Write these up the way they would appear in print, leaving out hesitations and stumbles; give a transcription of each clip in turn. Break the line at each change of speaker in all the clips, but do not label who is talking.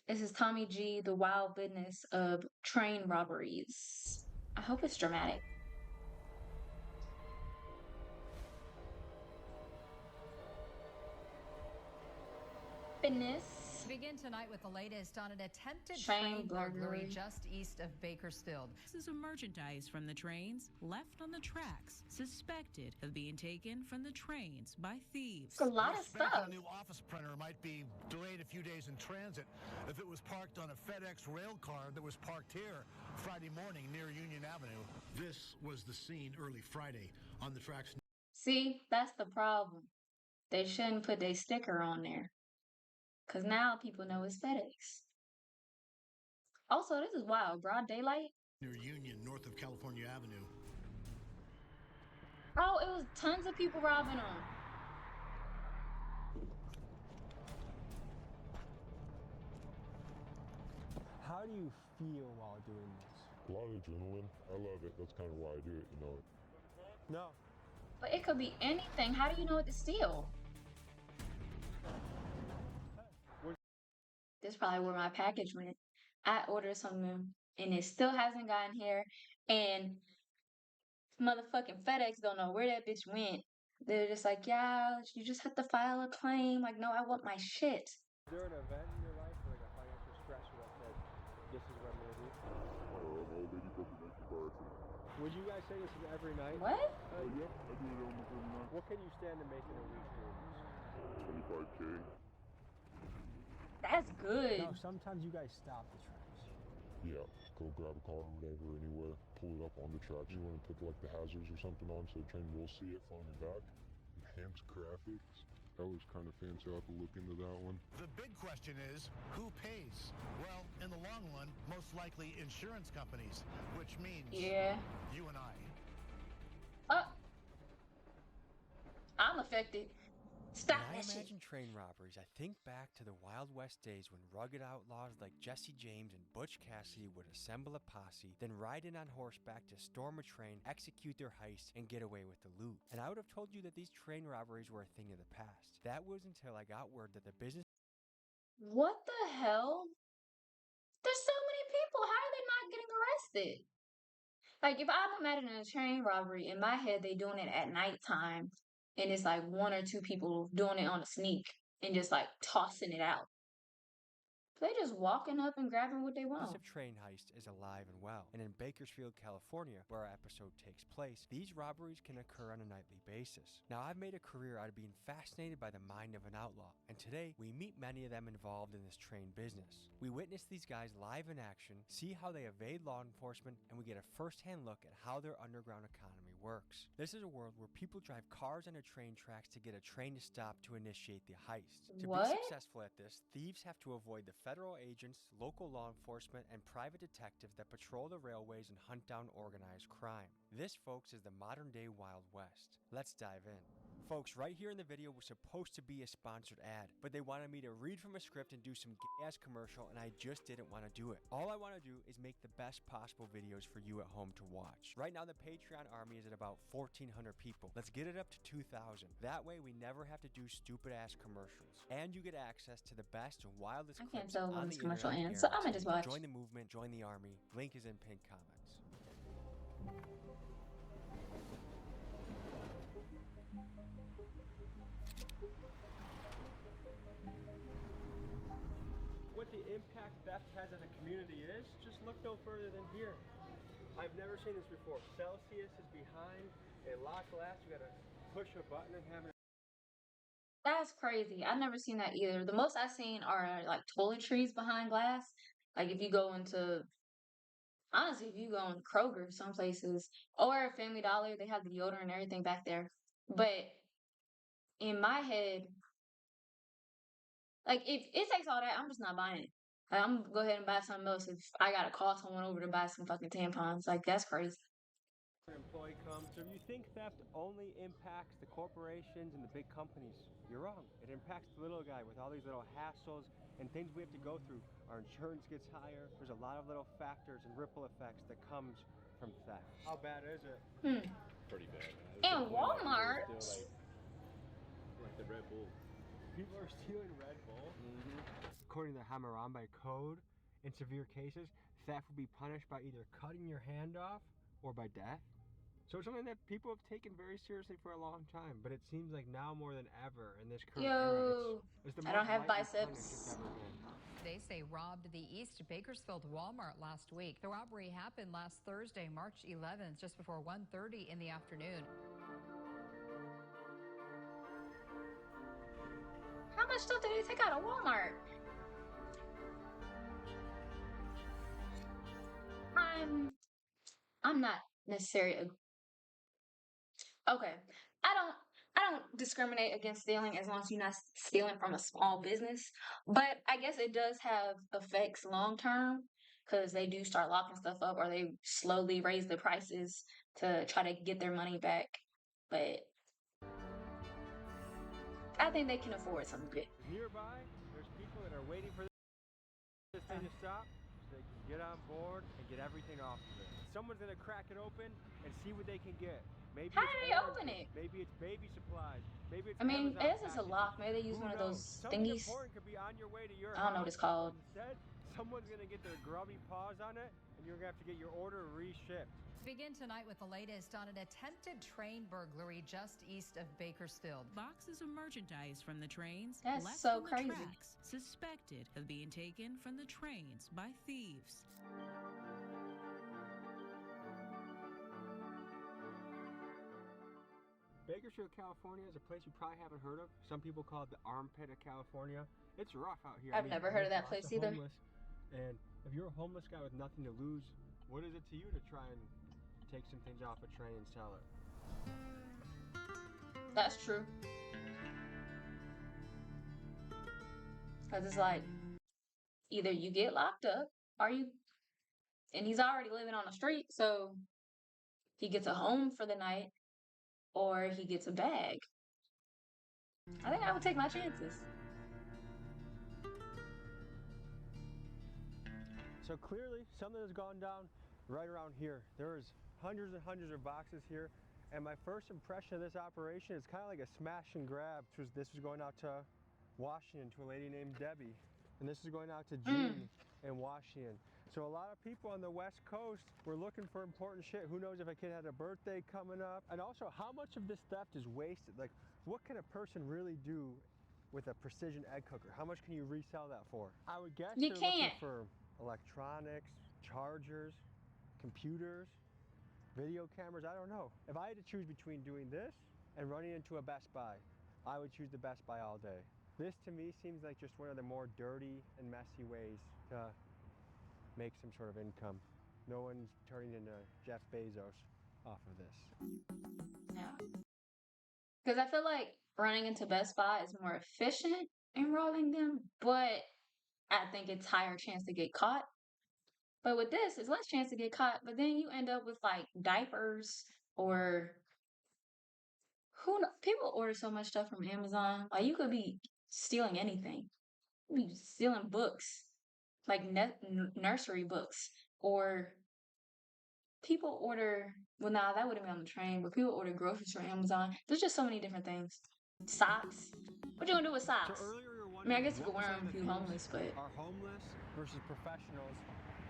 This is Tommy G, The Wild Business of Train Robberies. I hope it's dramatic. Business.
We begin tonight with the latest on an attempted
Train
train burglary
burglary.
just east of Bakersfield.
This is merchandise from the trains left on the tracks, suspected of being taken from the trains by thieves.
It's a lot
The
of
expected
stuff.
new office printer might be delayed a few days in transit if it was parked on a FedEx rail car that was parked here Friday morning near Union Avenue. This was the scene early Friday on the tracks.
See, that's the problem. They shouldn't put their sticker on there. Because now people know it's FedEx. Also, this is wild. Broad daylight?
Near Union, north of California Avenue.
Oh, it was tons of people robbing them.
How do you feel while doing this?
A lot of adrenaline. I love it. That's kind of why I do it, you know.
No.
But it could be anything. How do you know what to steal? This is probably where my package went. I ordered something and it still hasn't gotten here. And motherfucking FedEx don't know where that bitch went. They're just like, yeah, you just have to file a claim. Like, no, I want my shit.
Is there an event in your life, like a financial stressor that said, this is what I'm going to do?
An old lady broke the neck in a car accident.
Would you guys say this is every night?
What?
Yep, I do it almost every night.
What can you stand to make in a week doing this?
25K.
That's good.
No, sometimes you guys stop the trains.
Yeah, go grab a car or whatever, anywhere, pull it up on the tracks. You want to put like the hazards or something on so the train will see it from the back. Enhanced graphics. That was kind of fancy. I'll have to look into that one.
The big question is, who pays? Well, in the long run, most likely insurance companies, which means
Yeah.
you and I.
I'm affected. Stop
When I
that shit.
imagine train robberies, I think back to the Wild West days when rugged outlaws like Jesse James and Butch Cassidy would assemble a posse, then ride in on horseback to storm a train, execute their heist, and get away with the loot. And I would have told you that these train robberies were a thing of the past. That was until I got word that the business
What the hell? There's so many people. How are they not getting arrested? Like, if I'm imagining a train robbery, in my head, they doing it at nighttime. And it's like one or two people doing it on a sneak and just like tossing it out. They just walking up and grabbing what they want.
of train heist is alive and well, and in Bakersfield, California, where our episode takes place, these robberies can occur on a nightly basis. Now, I've made a career out of being fascinated by the mind of an outlaw, and today we meet many of them involved in this train business. We witness these guys live in action, see how they evade law enforcement, and we get a first-hand look at how their underground economy works. This is a world where people drive cars onto train tracks to get a train to stop to initiate the heist. To
What?
be successful at this, thieves have to avoid the federal agents, local law enforcement, and private detectives that patrol the railways and hunt down organized crime. This, folks, is the modern-day Wild West. Let's dive in. Folks, right here in the video was supposed to be a sponsored ad, but they wanted me to read from a script and do some gay-ass commercial, and I just didn't want to do it. All I want to do is make the best possible videos for you at home to watch. Right now, the Patreon army is at about 1,400 people. Let's get it up to 2,000. That way, we never have to do stupid-ass commercials. And you get access to the best and wildest
I can't
clips
tell
on
when
the
this commercial
internet,
ends, so I'ma
guaranteed.
just watch.
Join the movement, join the army. Link is in pinned comments.
What the impact theft has on a community is, just look no further than here. I've never seen this before. Celsius is behind a locked glass. You gotta push a button and have it.
That's crazy. I've never seen that either. The most I've seen are like toiletries behind glass. Like if you go into, honestly, if you go in Kroger, some places, or Family Dollar, they have the deodorant and everything back there. But in my head, like if it takes all that, I'm just not buying it. Like, I'm gonna go ahead and buy something else if I gotta call someone over to buy some fucking tampons. Like that's crazy.
An employee comes. So if you think theft only impacts the corporations and the big companies, you're wrong. It impacts the little guy with all these little hassles and things we have to go through. Our insurance gets higher. There's a lot of little factors and ripple effects that comes from theft. How bad is it?
Pretty bad, man.
And Walmart.
Still like the Red Bull.
People are stealing Red Bull. According to the Hammurabi Code, in severe cases, theft will be punished by either cutting your hand off or by death. So it's something that people have taken very seriously for a long time, but it seems like now more than ever in this current era, it's the
I
most
don't have
lightly punished it's
biceps.
ever been.
They say robbed the East Bakersfield Walmart last week. The robbery happened last Thursday, March 11th, just before 1:30 in the afternoon.
How much stuff did they take out of Walmart? I'm not necessarily okay. I don't discriminate against stealing as long as you're not stealing from a small business. But I guess it does have effects long term because they do start locking stuff up or they slowly raise the prices to try to get their money back. But I think they can afford some of it.
Nearby, there's people that are waiting for this thing to stop so they can get on board and get everything off of it. Someone's gonna crack it open and see what they can get. Maybe
How
it's
do they open
oranges,
it?
maybe it's baby supplies, maybe it's
I mean,
Amazon
it is a
packages.
lock. Maybe they use
Who
one of
knows?
those
Something
thingies.
important could be on your way to your
I don't know what
house.
it's called.
Instead, someone's gonna get their grubby paws on it and you're gonna have to get your order reshipped.
Begin tonight with the latest on an attempted train burglary just east of Bakersfield.
Boxes of merchandise from the trains
That's
left
so
on the
crazy.
tracks, suspected of being taken from the trains by thieves.
Bakersfield, California is a place you probably haven't heard of. Some people call it the armpit of California. It's rough out here.
I've never heard of that
there's
place
lots of
either.
homeless. And if you're a homeless guy with nothing to lose, what is it to you to try and take some things off a train and sell it?
That's true. Because it's like either you get locked up or you, and he's already living on the street, so he gets a home for the night or he gets a bag. I think I would take my chances.
So clearly, something has gone down right around here. There's hundreds and hundreds of boxes here. And my first impression of this operation is kind of like a smash and grab. This was going out to Washington to a lady named Debbie. And this is going out to Jean in Washington. So a lot of people on the West Coast were looking for important shit. Who knows if a kid had a birthday coming up? And also, how much of this theft is wasted? Like, what can a person really do with a precision egg cooker? How much can you resell that for? I would guess
You
they're
can't.
looking for electronics, chargers, computers, video cameras, I don't know. If I had to choose between doing this and running into a Best Buy, I would choose the Best Buy all day. This to me seems like just one of the more dirty and messy ways to make some sort of income. No one's turning into Jeff Bezos off of this.
Yeah. Because I feel like running into Best Buy is more efficient in robbing them, but I think it's higher chance to get caught. But with this, it's less chance to get caught, but then you end up with like diapers or people order so much stuff from Amazon. Like you could be stealing anything. You could be stealing books, like nursery books, or people order. Well, nah, that wouldn't be on the train, but people order groceries from Amazon. There's just so many different things. Socks. What you gonna do with socks?
So earlier we were
I mean, I
wondering
guess you
what
could wear
percent
them
of
if
the
you're
thieves
homeless, but
are homeless versus professionals.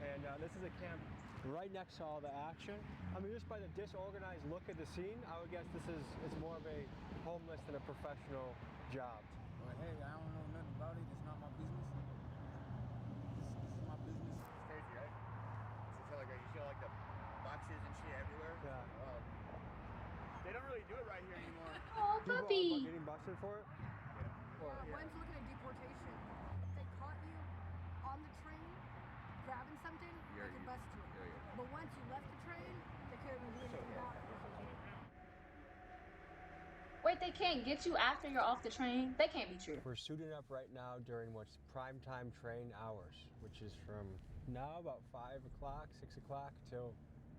And this is a camp right next to all the action. I mean, just by the disorganized look at the scene, I would guess it's more of a homeless than a professional job.
But hey, I don't know nothing about it. It's not my business. This is my business.
It's crazy, right? So like you see all like the boxes and shit everywhere.
Yeah.
They don't really do it right here anymore.
oh,
People are
puppy.
getting busted for it.
Well,
One's looking at deportation. If they caught you on the train grabbing something, they could bust you. But once you left the train, they couldn't do anything about it.
Wait, they can't get you after you're off the train? That can't be true.
We're suiting up right now during what's prime time train hours, which is from now about 5 o'clock, 6 o'clock till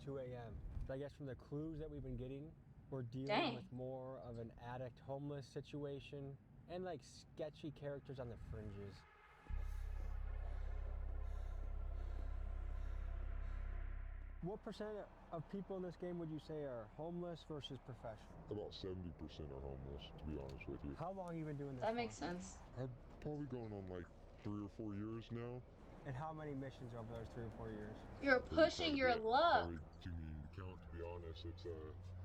2 a.m. I guess from the clues that we've been getting, we're dealing with more of an addict homeless situation and like sketchy characters on the fringes. What percent of people in this game would you say are homeless versus professional?
About 70% are homeless, to be honest with you.
How long have you been doing this
That
for?
makes sense.
I'm probably going on like 3 or 4 years now.
And how many missions over those 3 or 4 years?
You're pushing your luck.
Probably too many to count, to be honest. It's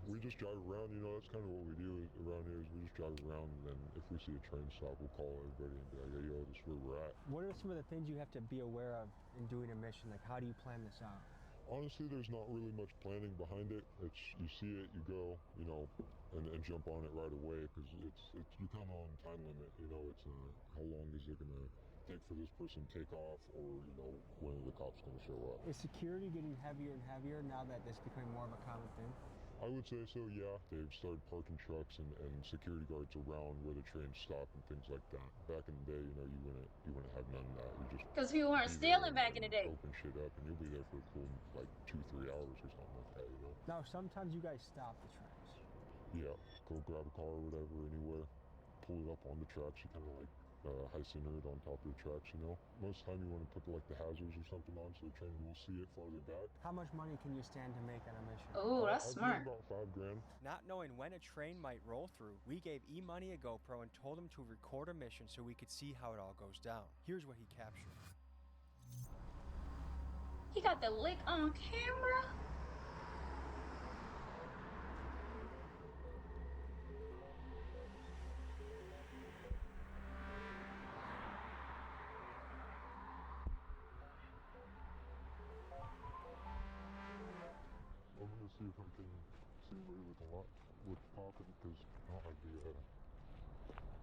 we just drive around, you know, that's kind of what we do around here is we just drive around, and then if we see a train stop, we'll call everybody and be like, hey, yo, this is where we're at.
What are some of the things you have to be aware of in doing a mission? Like, how do you plan this out?
Honestly, there's not really much planning behind it. It's you see it, you go, you know, and jump on it right away because it's you come on time limit. You know, it's how long is it gonna take for this person to take off, or you know, when are the cops gonna show up?
Is security getting heavier and heavier now that this is becoming more of a common thing?
I would say so, yeah. They've started parking trucks and security guards around where the trains stop and things like that. Back in the day, you know, you wouldn't have none of that. You just
Because people weren't stealing back in the day.
open shit up, and you'll be there for a cool like 2-3 hours or something like that, you know.
Now, sometimes you guys stop the trains.
Yeah, go grab a car or whatever anywhere, pull it up on the tracks. You kind of like heisenner it on top of the tracks, you know. Most of the time you want to put like the hazards or something on so the train will see it farther back.
How much money can you stand to make on a mission?
Oh, that's
I'd
smart.
About $5,000.
Not knowing when a train might roll through, we gave E-Money a GoPro and told him to record a mission so we could see how it all goes down. Here's what he captured.
He got the lick on camera.
I'm gonna see if I can see where with a lot what's popping because I don't have the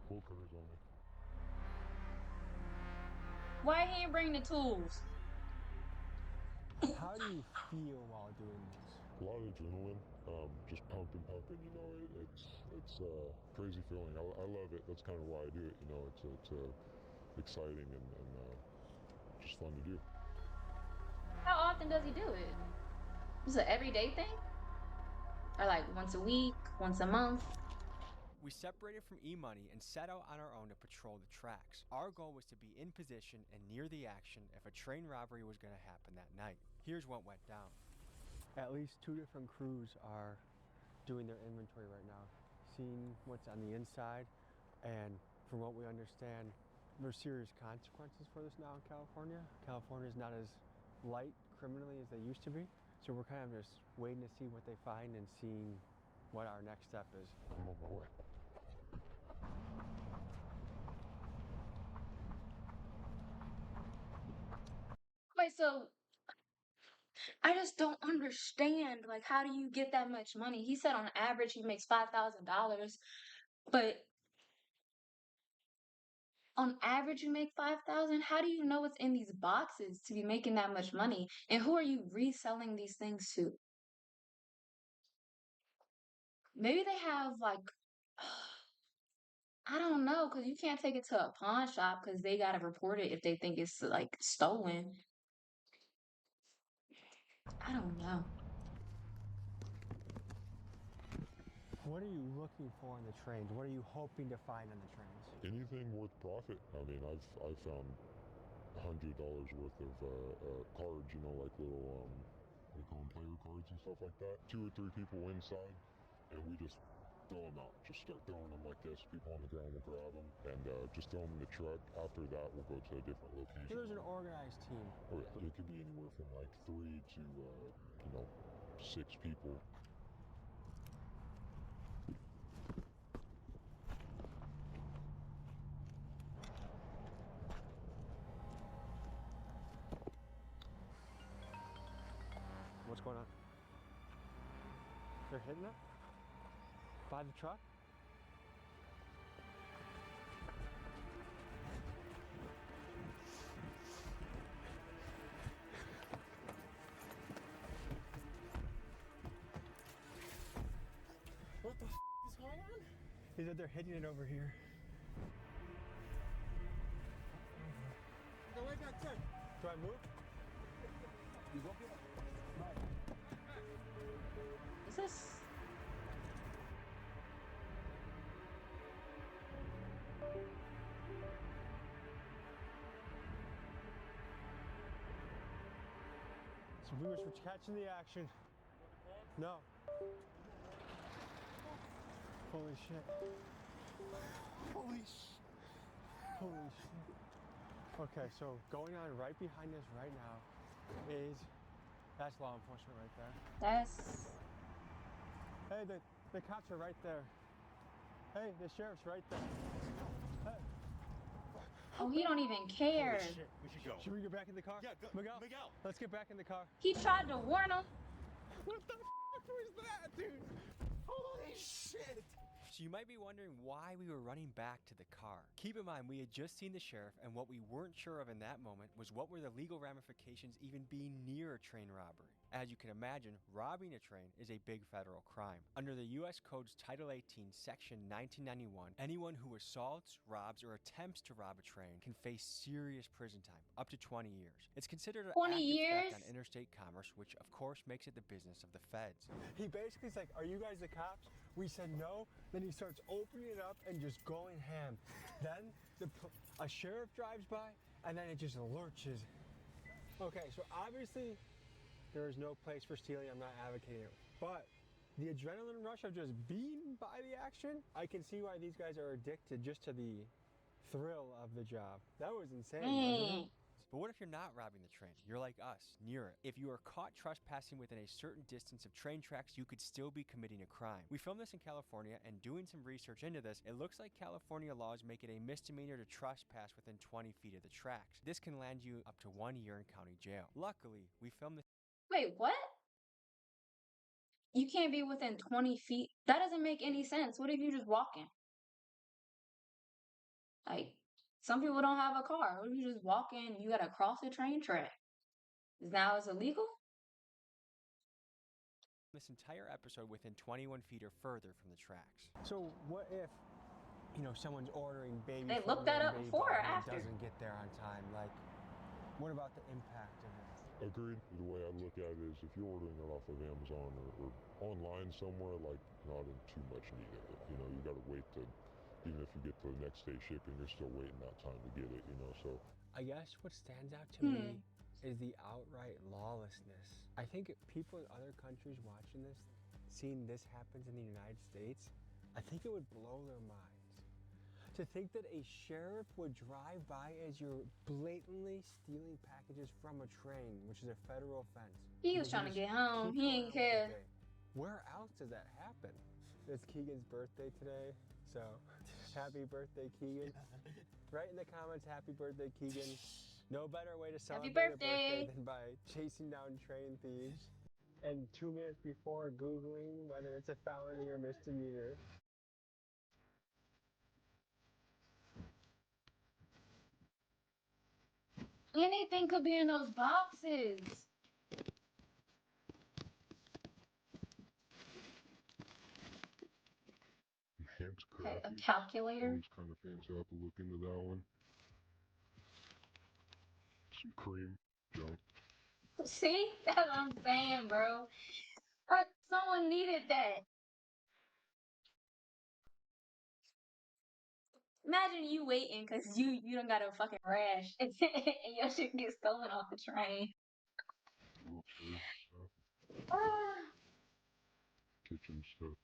full colors on me.
Why he ain't bring the tools?
How do you feel while doing this?
A lot of adrenaline, just pumping, you know, it's a crazy feeling. I love it. That's kind of why I do it, you know, it's exciting and just fun to do.
How often does he do it? Is it an everyday thing? Or like once a week, once a month?
We separated from E-Money and set out on our own to patrol the tracks. Our goal was to be in position and near the action if a train robbery was going to happen that night. Here's what went down.
At least 2 different crews are doing their inventory right now, seeing what's on the inside, and from what we understand, there's serious consequences for this now in California. California is not as light criminally as they used to be, so we're kind of just waiting to see what they find and seeing what our next step is.
I'm on my way.
Wait, so I just don't understand. Like, how do you get that much money? He said on average he makes $5,000, but on average you make 5,000. How do you know what's in these boxes to be making that much money? And who are you reselling these things to? Maybe they have like, I don't know, because you can't take it to a pawn shop because they gotta report it if they think it's like stolen. I don't know.
What are you looking for in the trains? What are you hoping to find on the trains?
Anything worth profit. I mean, I've found $100 worth of cards, you know, like little they call them player cards and stuff like that. 2 or 3 people inside, and we just throw them out. Just start throwing them like this. People on the ground will grab them and just throw them in the truck. After that, we'll go to a different location.
So there's an organized team.
Oh yeah, it could be anywhere from like 3 to you know 6 people.
What's going on? They're hitting it? By the truck?
What the is going on?
He said they're hitting it over here.
The way got checked.
Do I move?
You go get it.
Is this?
So viewers, we're catching the action. No. Holy shit. Holy shit. Holy shit. Okay, so going on right behind us right now is, that's law enforcement right there.
That's...
Hey, the cops are right there. Hey, the sheriff's right there. Hey.
Oh, he don't even care.
Holy shit, we should go. Should we get back in the car? Yeah, go. Miguel, let's get back in the car.
He tried to warn him.
What the f was that, dude? Holy shit!
So you might be wondering why we were running back to the car. Keep in mind, we had just seen the sheriff, and what we weren't sure of in that moment was what were the legal ramifications even being near a train robbery. As you can imagine, robbing a train is a big federal crime. Under the U.S. Code's Title 18, Section 1991, anyone who assaults, robs, or attempts to rob a train can face serious prison time, up to 20 years. It's considered an
20
active
years?
theft on interstate commerce, which of course makes it the business of the feds.
He basically is like, are you guys the cops? We said no. Then he starts opening it up and just going ham. Then a sheriff drives by, and then it just lurches. Okay, so obviously there is no place for stealing. I'm not advocating it. But the adrenaline rush of just being by the action, I can see why these guys are addicted just to the thrill of the job. That was insane, wasn't it?
But what if you're not robbing the train? You're like us, near it. If you are caught trespassing within a certain distance of train tracks, you could still be committing a crime. We filmed this in California, and doing some research into this, it looks like California laws make it a misdemeanor to trespass within 20 feet of the tracks. This can land you up to 1 year in county jail. Luckily, we filmed this.
Wait, what? You can't be within 20 feet? That doesn't make any sense. What if you're just walking? Like, some people don't have a car. What if you just walk in and you gotta cross a train track? Now it's illegal?
This entire episode within 21 feet or further from the tracks.
So what if, someone's ordering baby
They looked that up before or after?
Doesn't get there on time? Like, what about the impact of it?
Agreed. The way I look at it is if you're ordering it off of Amazon or online somewhere, like, not in too much need of it. You gotta wait to, even if you get to the next day shipping, you're still waiting that time to get it, so.
I guess what stands out to me is the outright lawlessness. I think people in other countries watching this, seeing this happens in the United States, I think it would blow their minds. To think that a sheriff would drive by as you're blatantly stealing packages from a train, which is a federal offense.
He was trying to get home. He didn't care.
Where else does that happen? It's Keegan's birthday today, so happy birthday, Keegan. Write in the comments, happy birthday, Keegan. No better way to celebrate a birthday than by chasing down train thieves. And 2 minutes before Googling whether it's a felony or misdemeanor.
Anything could be in those boxes. Okay, a calculator.
Always kind of fancy. I'll have to look into that one. Some cream junk.
See? That's what I'm saying, bro. Someone needed that. Imagine you waiting because you done got a fucking rash and your shit gets stolen off the train.
Kitchen stuff.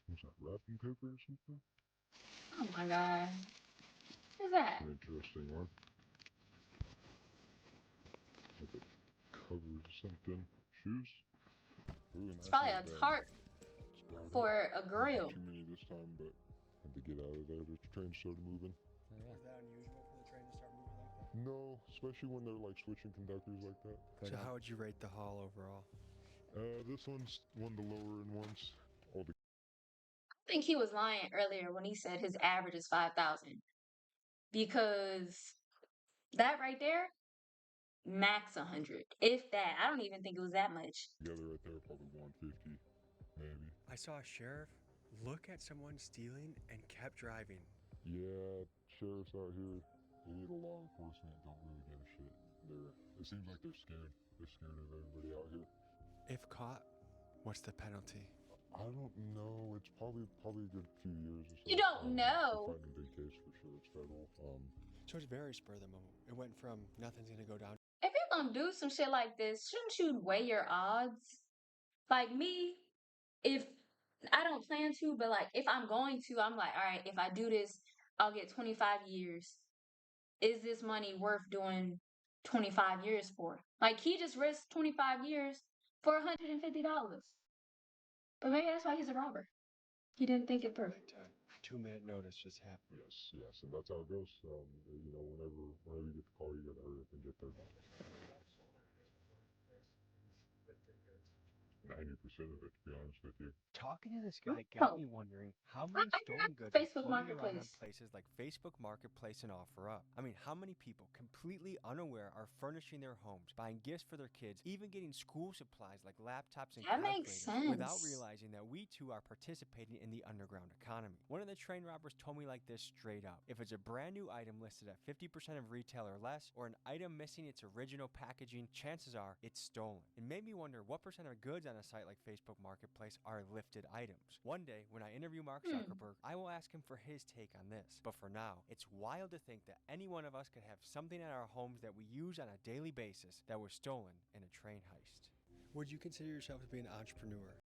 Was that wrapping paper or something?
Oh my god. What's that?
An interesting one. Like it covers something. Shoes? Ooh,
It's probably a tarp for a grill.
Too many this time, but had to get out of there. The train started moving.
Yeah. Is that unusual for the train to start moving like that?
No, especially when they're like switching conductors like that.
So how would you rate the haul overall?
This one's one of the lower end ones.
I think he was lying earlier when he said his average is 5,000. Because that right there, max 100. If that. I don't even think it was that much.
Together right there, probably 150, maybe.
I saw a sheriff look at someone stealing and kept driving.
Yeah, sheriffs out here, the law enforcement don't really give a shit. It seems like they're scared. They're scared of everybody out here.
If caught, what's the penalty?
I don't know. It's probably a good few years or so.
You don't know.
Fighting a big case for sure. It's federal.
So it's very spur of the moment. It went from nothing's gonna go down.
If you're gonna do some shit like this, shouldn't you weigh your odds? Like me, if I don't plan to, but like if I'm going to, I'm like, all right, if I do this, I'll get 25 years. Is this money worth doing 25 years for? Like he just risked 25 years for $150. But maybe that's why he's a robber. He didn't think it through.
2-minute notice just happened.
Yes, and that's how it goes. You know, whenever you get the call, you gotta hurry up and get there. 90% of it, to be honest with you.
Talking to this guy
Oh,
got me wondering how
I
many stolen
forgot
goods are
Facebook
floating around on
Marketplace.
places like Facebook Marketplace and OfferUp. I mean, how many people completely unaware are furnishing their homes, buying gifts for their kids, even getting school supplies like laptops and
That makes
calculators without
sense.
realizing that we too are participating in the underground economy? One of the train robbers told me like this straight up. If it's a brand new item listed at 50% of retail or less, or an item missing its original packaging, chances are it's stolen. It made me wonder what percent of goods on a site like Facebook Marketplace are lifted items. One day, when I interview Mark Zuckerberg, I will ask him for his take on this. But for now, it's wild to think that any one of us could have something in our homes that we use on a daily basis that was stolen in a train heist. Would you consider yourself to be an entrepreneur?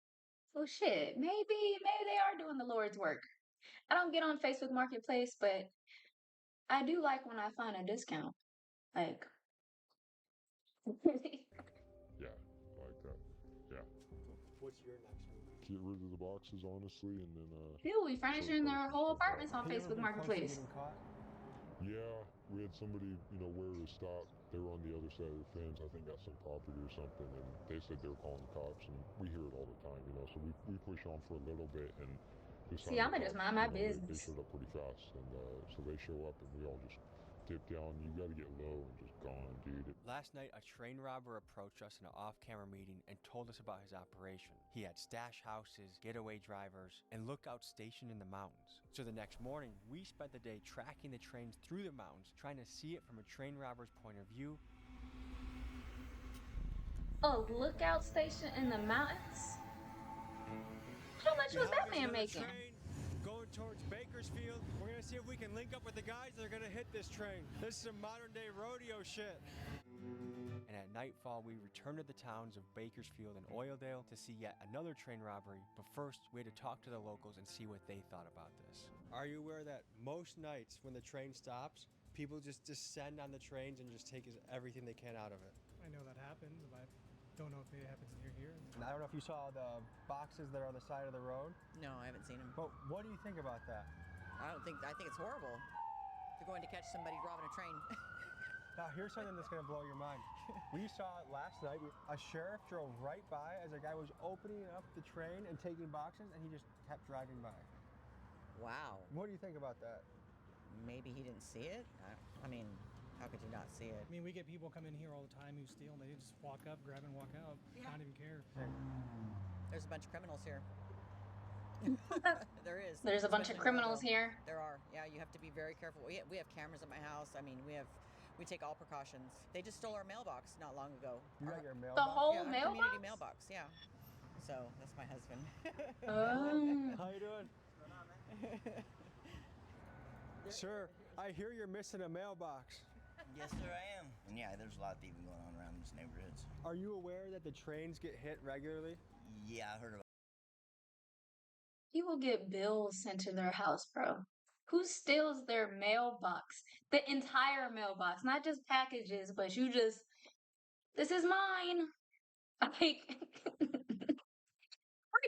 Well, shit, maybe they are doing the Lord's work. I don't get on Facebook Marketplace, but I do like when I find a discount. Like,
Yeah, like that. Yeah.
What's your next move?
Get rid of the boxes, honestly, and then
people be
show
furnishing their
prices
whole
like that.
apartments on
Have you ever
Facebook
been close to
Marketplace.
getting caught?
Yeah, we had somebody, you know, where to stop. They were on the other side of the fence, I think got some property or something, and they said they were calling the cops, and we hear it all the time, you know, so we push on for a little bit, and this
See,
time
I'ma
the
just
cops,
mind my
you know, they
business.
showed up pretty fast, and so they show up, and we all just dip down. You gotta get low and just gone, dude.
Last night, a train robber approached us in an off-camera meeting and told us about his operation. He had stash houses, getaway drivers, and lookouts stationed in the mountains. So the next morning, we spent the day tracking the trains through the mountains, trying to see it from a train robber's point of view.
A lookout station in the mountains? How much was that man making?
Train going towards Bakersfield. We're gonna see if we can link up with the guys that are gonna hit this train. This is some modern day rodeo shit. And at nightfall, we returned to the towns of Bakersfield and Oildale to see yet another train robbery. But first, we had to talk to the locals and see what they thought about this. Are you aware that most nights when the train stops, people just descend on the trains and just take everything they can out of it?
I know that happens, but I don't know if it happens near here.
And I don't know if you saw the boxes that are on the side of the road.
No, I haven't seen them.
But what do you think about that?
I think it's horrible. They're going to catch somebody robbing a train.
Now, here's something that's going to blow your mind. We saw it last night. A sheriff drove right by as a guy was opening up the train and taking boxes, and he just kept driving by.
Wow.
What do you think about that?
Maybe he didn't see it? I mean, how could you not see it?
I mean, we get people come in here all the time who steal, and they just walk up, grab and walk out.
Yeah.
Not even care.
There's a bunch of criminals here. There is.
There's a bunch of criminals here.
There are. Yeah, you have to be very careful. We have cameras at my house. I mean, we take all precautions. They just stole our mailbox not long ago.
You got your mailbox?
The whole
our
mailbox?
community mailbox, yeah. So that's my husband.
How you doing? Sir, I hear you're missing a mailbox.
Yes, sir, I am. And yeah, there's a lot of thieving going on around these neighborhoods.
Are you aware that the trains get hit regularly?
Yeah, I heard about
People get bills sent to their house, bro. Who steals their mailbox? The entire mailbox, not just packages, but you just, this is mine. Like, or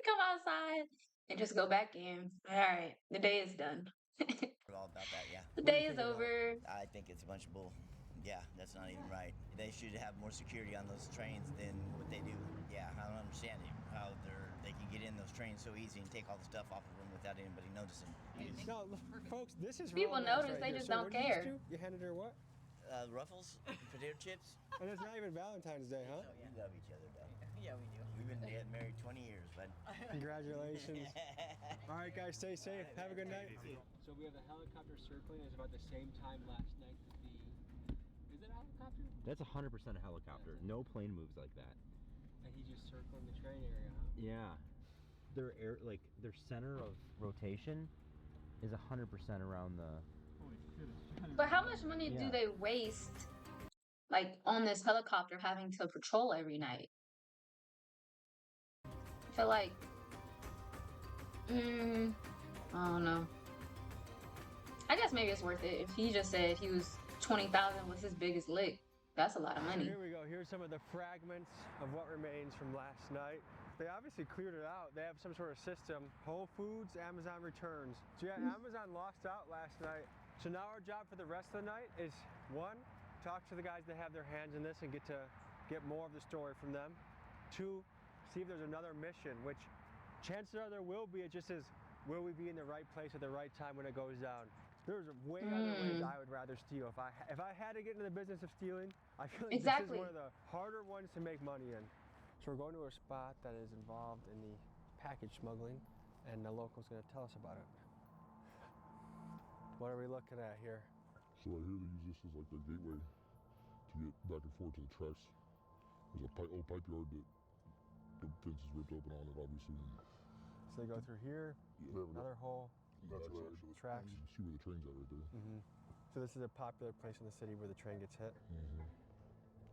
come outside and just go back in. All right, the day is done.
all about that, yeah.
The day is over.
I think it's a bunch of bull. Yeah, that's not even right. They should have more security on those trains than what they do. Yeah, I don't understand it, how they can get in those trains so easy and take all the stuff off of them without anybody noticing.
No, folks, this is
People
romance
notice,
right
they
here.
just
So
don't
what did you
care.
just do? You handed her what?
Ruffles, potato chips.
And it's not even Valentine's Day, huh?
We love each other, though.
Yeah, we do.
We've been married 20 years, bud.
Congratulations. All right, guys, stay safe. Have a good night.
So we have a helicopter circling. It's about the same time last night that is it a helicopter?
That's 100% a helicopter. No plane moves like that.
And he's just circling the train area, huh?
Yeah. Their their center of rotation is 100% around the.
But how much money do they waste like on this helicopter having to patrol every night. I feel like, I don't know. I guess maybe it's worth it if he just said he was 20,000 was his biggest lick. That's a lot of money.
Here we go. Here's some of the fragments of what remains from last night. They obviously cleared it out. They have some sort of system. Whole Foods, Amazon returns. So yeah, Amazon lost out last night. So now our job for the rest of the night is, one, talk to the guys that have their hands in this and get more of the story from them. Two, see if there's another mission, which chances are there will be. It just is, will we be in the right place at the right time when it goes down? There's way other ways I would rather steal. If I had to get into the business of stealing, I feel like this is one of the harder ones to make money in. So we're going to a spot that is involved in the package smuggling, and the local's going to tell us about it. What are we looking at here?
So right here they use this as like their gateway to get back and forth to the tracks. There's a old pipe yard that the fence is ripped open on it, obviously.
So they go through here, another hole.
That's actually
tracks.
You can see where the train's at right there.
So this is a popular place in the city where the train gets hit.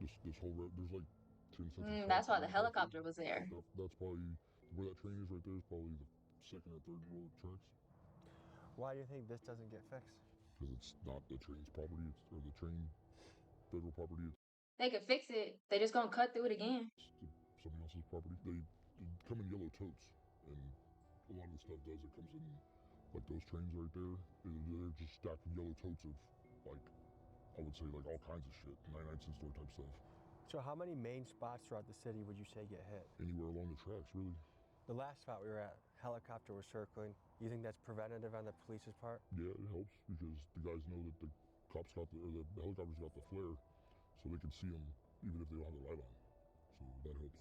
This whole road, there's like 10 sections.
That's why the helicopter was there.
That's probably where that train is right there. Is probably the second or third row of tracks.
Why do you think this doesn't get fixed?
Because it's not the train's property, or the train federal property.
They could fix it. They just gonna cut through it again.
It's somebody else's property. They come in yellow totes, and a lot of the stuff does. It comes in. Like those trains right there, they're just stacked with yellow totes of, like, I would say like all kinds of shit, 99-cent store type stuff.
So how many main spots throughout the city would you say get hit?
Anywhere along the tracks, really.
The last spot we were at, helicopter was circling. You think that's preventative on the police's part?
Yeah, it helps because the guys know that the cops got the helicopters got the flare, so they can see them even if they don't have the light on. So that helps.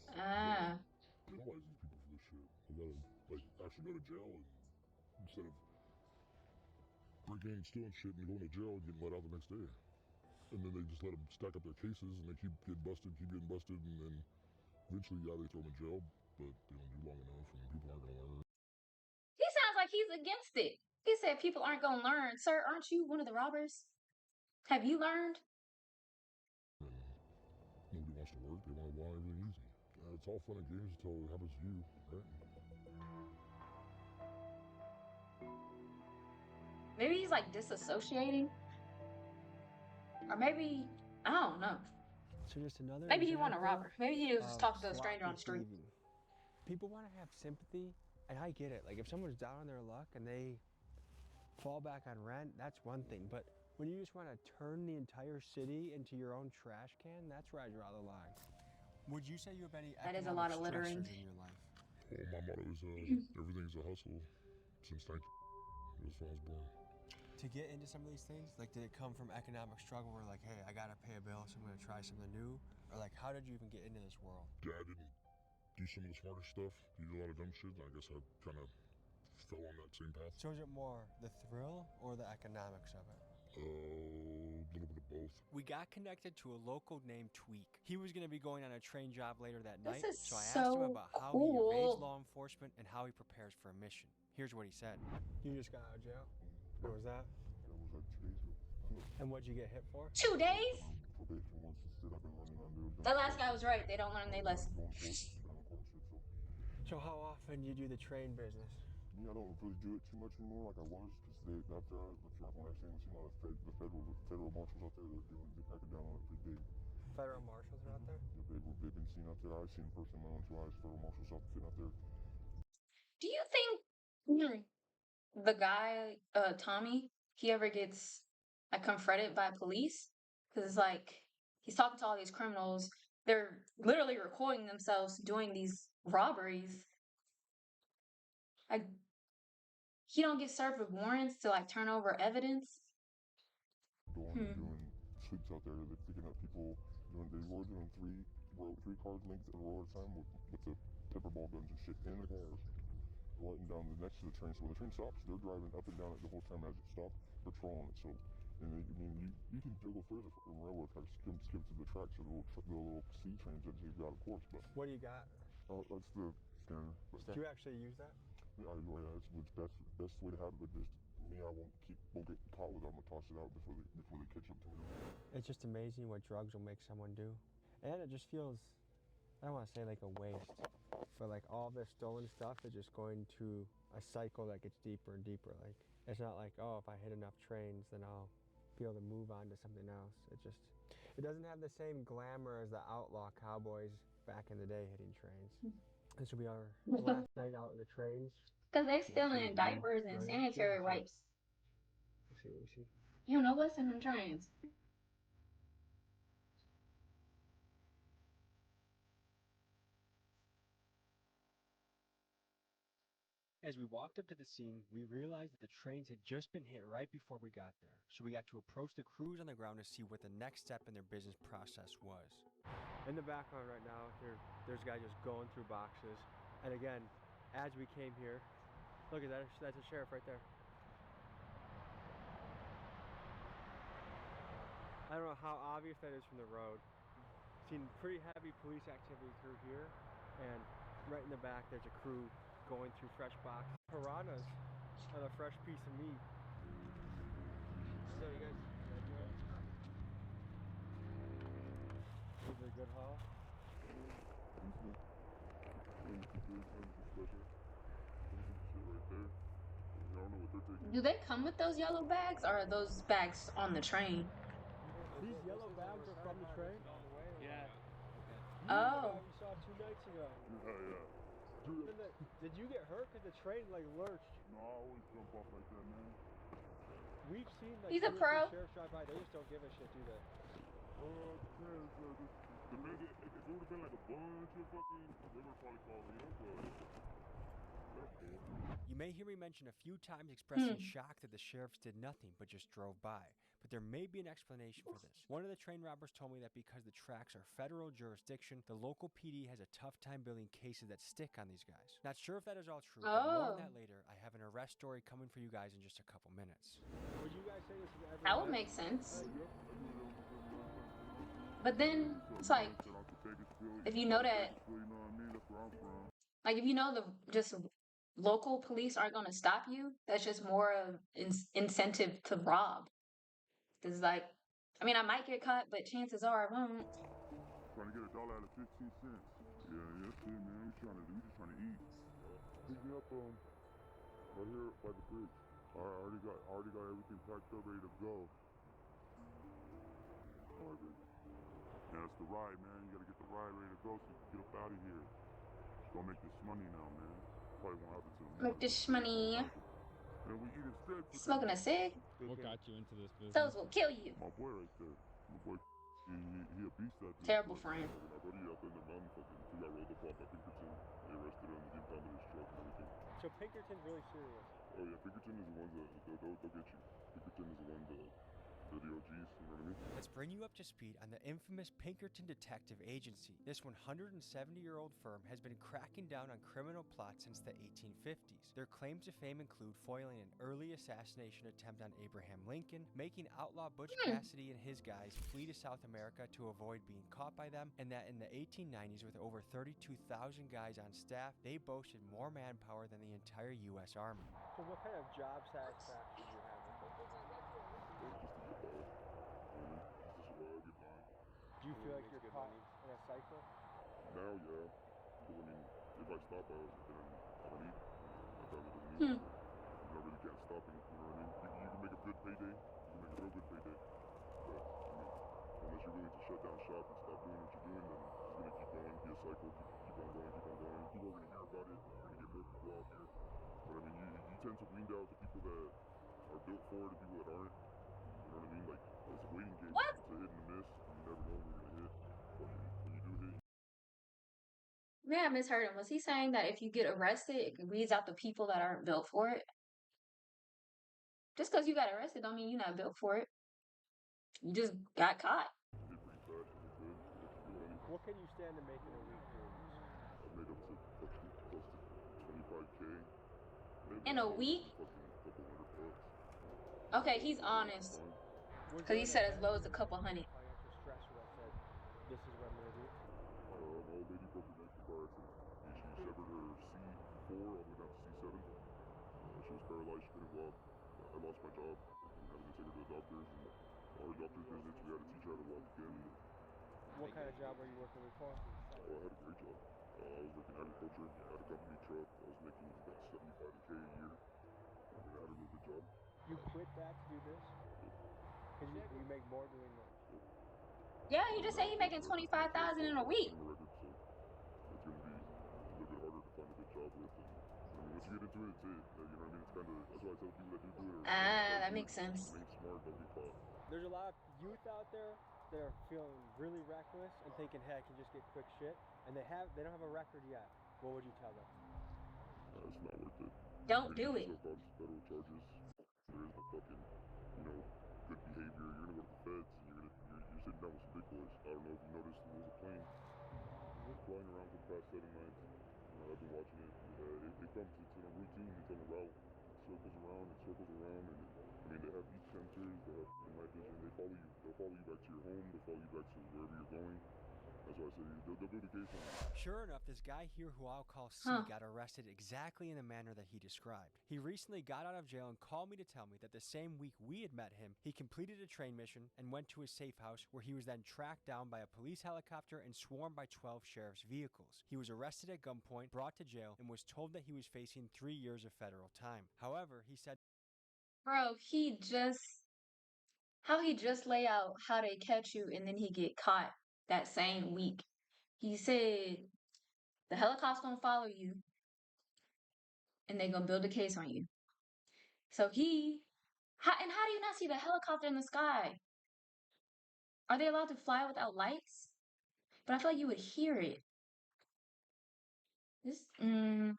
Penalize these people for this shit. They gotta like actually go to jail instead of breaking and stealing shit and going to jail and getting let out the next day. And then they just let them stack up their cases and they keep getting busted, and then eventually, yeah, they throw them in jail, but they don't do long enough and people aren't gonna learn.
He sounds like he's against it. He said people aren't gonna learn. Sir, aren't you one of the robbers? Have you learned?
And nobody wants to work, they want everything easy. It's all fun and games until it happens to you, right?
Maybe he's like disassociating. Or maybe, I don't know.
So just another
Maybe he wasn't a robber. Maybe he was just talking to a stranger on the street.
People want to have sympathy, and I get it. Like if someone's down on their luck and they fall back on rent, that's one thing. But when you just want to turn the entire city into your own trash can, that's where I draw the line. Would you say you have any
That is a lot of littering
in your life?
Well, my motto is everything's a hustle since when I was born.
To get into some of these things, like did it come from economic struggle where like, hey, I gotta pay a bill, so I'm gonna try something new? Or like, how did you even get into this world?
Dad didn't do some of the smarter stuff. He did a lot of dumb shit, and I guess I kind of fell on that same path.
So is it more the thrill or the economics of it?
A little bit of both.
We got connected to a local named Tweak. He was going to be going on a train job later that night,
so
I asked him about how he evades law enforcement and how he prepares for a mission. Here's what he said.
You just got out of jail? What was that?
That was like 2 days ago.
And what'd you get hit for?
2 days?
Probation once instead I've been running on there.
The last guy was right. They don't learn their lesson.
So how often do you do the train business?
Yeah, I don't really do it too much anymore like I was, because after when I seen a lot of the federal marshals out there, they're cracking down on it pretty big.
Federal marshals are out there?
Yeah, they've been seen out there. I've seen in person my own 2 eyes, federal marshals out there.
Do you think the guy, Tommy, he ever gets like confronted by police? Because it's like he's talking to all these criminals. They're literally recording themselves doing these robberies. Like he don't get served with warrants to like turn over evidence.
Doing sweeps out there. They're picking up people. They were doing three cars linked in a row at a time with the pepper ball guns and shit in the cars, lighting down next to the train. So when the train stops, they're driving up and down it the whole time as it stops, patrolling it. So, and you can go further from railroad tracks, skip to the tracks, or the little C trains that you've got, of course. But
what do you got?
That's the scanner.
Do you actually use that?
Yeah, it's the best way to have it, but just Me, I won't get caught with it. I'm gonna toss it out before they catch up to me.
It's just amazing what drugs will make someone do. And it just feels, I don't want to say like a waste, but like all this stolen stuff is just going to a cycle that gets deeper and deeper. Like, it's not like, oh, if I hit enough trains, then I'll be able to move on to something else. It doesn't have the same glamour as the outlaw cowboys back in the day hitting trains. This will be our last night out in the trains.
Because they still in diapers and sanitary wipes.
Let's see what we see.
You know what's in the trains.
As we walked up to the scene, we realized that the trains had just been hit right before we got there. So we got to approach the crews on the ground to see what the next step in their business process was. In the background right now, there's a guy just going through boxes. And again, as we came here, look at that, that's a sheriff right there. I don't know how obvious that is from the road. Seen pretty heavy police activity through here, and right in the back there's a crew going through fresh box piranhas on a fresh piece of meat. So you guys doing? This is a good haul.
Do they come with those yellow bags, or are those bags on the train?
These yellow bags are from the train?
Yeah.
Oh.
We saw 2 nights ago.
Yeah.
Did you get hurt? Because the train like lurched.
No, I always jump off like that, man.
We've seen like
He's a pro.
sheriffs drive by, they just don't give a shit, do they?
The man, if it would have been like a bunch of fucking, they would have probably called me up, but that's cool.
You may hear me mention a few times expressing shock that the sheriffs did nothing but just drove by. But there may be an explanation for this. One of the train robbers told me that because the tracks are federal jurisdiction, the local PD has a tough time building cases that stick on these guys. Not sure if that is all true, but more on that later. I have an arrest story coming for you guys in just a couple minutes.
Would you guys say this is every
That would make sense. But then it's like, if you know that, like if you know the just local police aren't going to stop you, that's just more of incentive to rob. Because like, I mean, I might get caught, but chances are I won't.
Trying to get $1 out of 15 cents. Yeah, that's it, man. We just trying to eat. Pick me up right here by the bridge. I already got everything packed up, ready to go. All right, baby. Yeah, that's the ride, man. You gotta get the ride ready to go so you can get up out of here. Just gonna make this money now, man. Probably won't happen to me.
Make this money.
And we eat instead.
Smoking a cig.
What got you into this business?
Those will kill you.
My boy right there. My boy, he a beast at this.
Terrible friend.
When I go to you out there in the mountain, he got rolled up off at Pinkerton. They arrested him. They impounded his truck and everything.
So Pinkerton's really serious.
Oh yeah, Pinkerton is the ones that they'll get you. Pinkerton is the ones that they're the OGs, you know what I mean?
Let's bring you up to speed on the infamous Pinkerton Detective Agency. This 170-year-old firm has been cracking down on criminal plots since the 1850s. Their claims to fame include foiling an early assassination attempt on Abraham Lincoln, making outlaw Butch Cassidy and his guys flee to South America to avoid being caught by them, and that in the 1890s, with over 32,000 guys on staff, they boasted more manpower than the entire U.S. Army.
So what kind of job satisfaction do you have with it? Do you feel like you're caught in a cycle?
Now, yeah. Because, I mean, if I stop out, then I don't eat. My family doesn't eat. I really can't stop it, you know what I mean? You can make a good payday. You can make a real good payday. But, I mean, unless you're willing to shut down shop and stop doing what you're doing, then it's going to keep going, be a cycle, keep on going. People are going to hear about it. You're going to get more people out here. But, I mean, you tend to weed out the people that are built for it and people that aren't. You know what I mean? Like, it's a waiting game.
What?
It's a hit and a miss. You never know when you're going to hit. But when you do hit,
Yeah, I misheard him. Was he saying that if you get arrested, it weeds out the people that aren't built for it? Just because you got arrested don't mean you're not built for it. You just got caught.
What can you stand to make in a week doing this?
I made up to close to 25K.
In a week? Okay, he's honest. Because he said as low as a couple hundred.
Financial stressor that said, this is what I'm going to do?
An old lady broke her neck in a car accident. She severed her C4 all the way down to C7. She was paralyzed, she couldn't walk. I I lost my job and having to take her to the doctors and all her doctor's visits. We had to teach her how to walk again.
What kind of job were you working before?
Oh, I had a great job. I was working agriculture. I had a company truck. I was making about 75K a year. And I had a real good job.
You quit that to do this? Because you make more doing this.
Yeah, you just say he making 25,000 in a week.
So it's gonna be a little bit harder to find a good job with. And I mean, once you get into it, it's it. You know what I mean? It's kind of that's why I tell people that do it.
That makes sense.
Remain smart. Don't get caught.
There's a lot of youth out there that are feeling really reckless and thinking, hey, I can just get quick shit, and they don't have a record yet. What would you tell them?
It's not worth it.
Don't do it.
Federal charges. There is no fucking, good behavior. You're gonna go to the feds and you're sitting down with some big boys. I don't know if you noticed there was a plane flying around for the past 7 nights. I've been watching it. It comes. It's in a routine. It's on a route. It circles around. And they have beat sensors. They have night vision. They follow you. They'll follow you back to your home. They'll follow you back to wherever you're going. That's why I say they'll build a case on you.
Sure enough, this guy here who I'll call C got arrested exactly in the manner that he described. He recently got out of jail and called me to tell me that the same week we had met him, he completed a train mission and went to his safe house where he was then tracked down by a police helicopter and swarmed by 12 sheriff's vehicles. He was arrested at gunpoint, brought to jail, and was told that he was facing 3 years of federal time. However, he said,
Bro, how he just lay out how they catch you and then he get caught that same week. He said the helicopter's gonna follow you and they're gonna build a case on you. So how do you not see the helicopter in the sky? Are they allowed to fly without lights? But I feel like you would hear it. I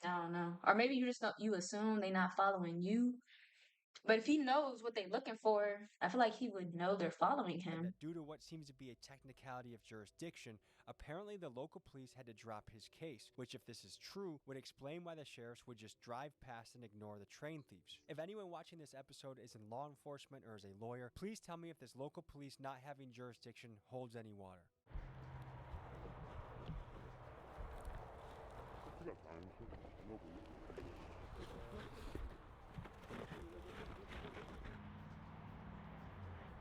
don't know. Or maybe you assume they're not following you. But if he knows what they're looking for, I feel like he would know they're following him.
that due to what seems to be a technicality of jurisdiction, apparently the local police had to drop his case, which if this is true, would explain why the sheriffs would just drive past and ignore the train thieves. If anyone watching this episode is in law enforcement or is a lawyer, please tell me if this local police not having jurisdiction holds any water.
You got time, no problem.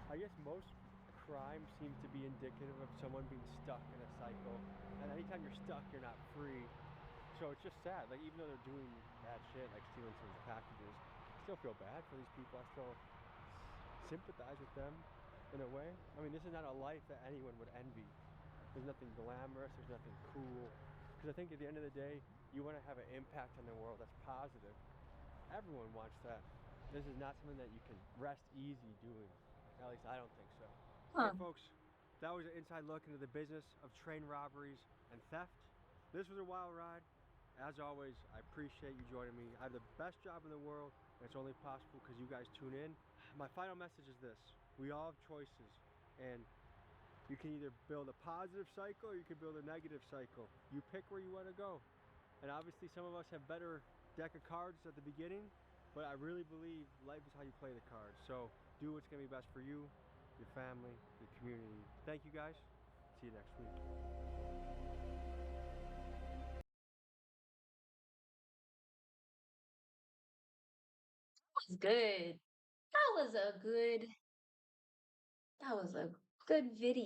I guess most crime seems to be indicative of someone being stuck in a cycle. And anytime you're stuck, you're not free. So it's just sad. Like, even though they're doing bad shit, like stealing someone's packages, I still feel bad for these people. I still sympathize with them in a way. I mean, this is not a life that anyone would envy. There's nothing glamorous. There's nothing cool. Because I think at the end of the day, you want to have an impact on the world that's positive. Everyone wants that. This is not something that you can rest easy doing. At least I don't think so. Okay, folks, that was an inside look into the business of train robberies and theft. This was a wild ride. As always, I appreciate you joining me. I have the best job in the world, and it's only possible because you guys tune in. My final message is this. We all have choices, and you can either build a positive cycle or you can build a negative cycle. You pick where you want to go. And obviously some of us have better deck of cards at the beginning, but I really believe life is how you play the cards. So do what's going to be best for you, your family, your community. Thank you guys. See you next week.
That was good. That was a good video.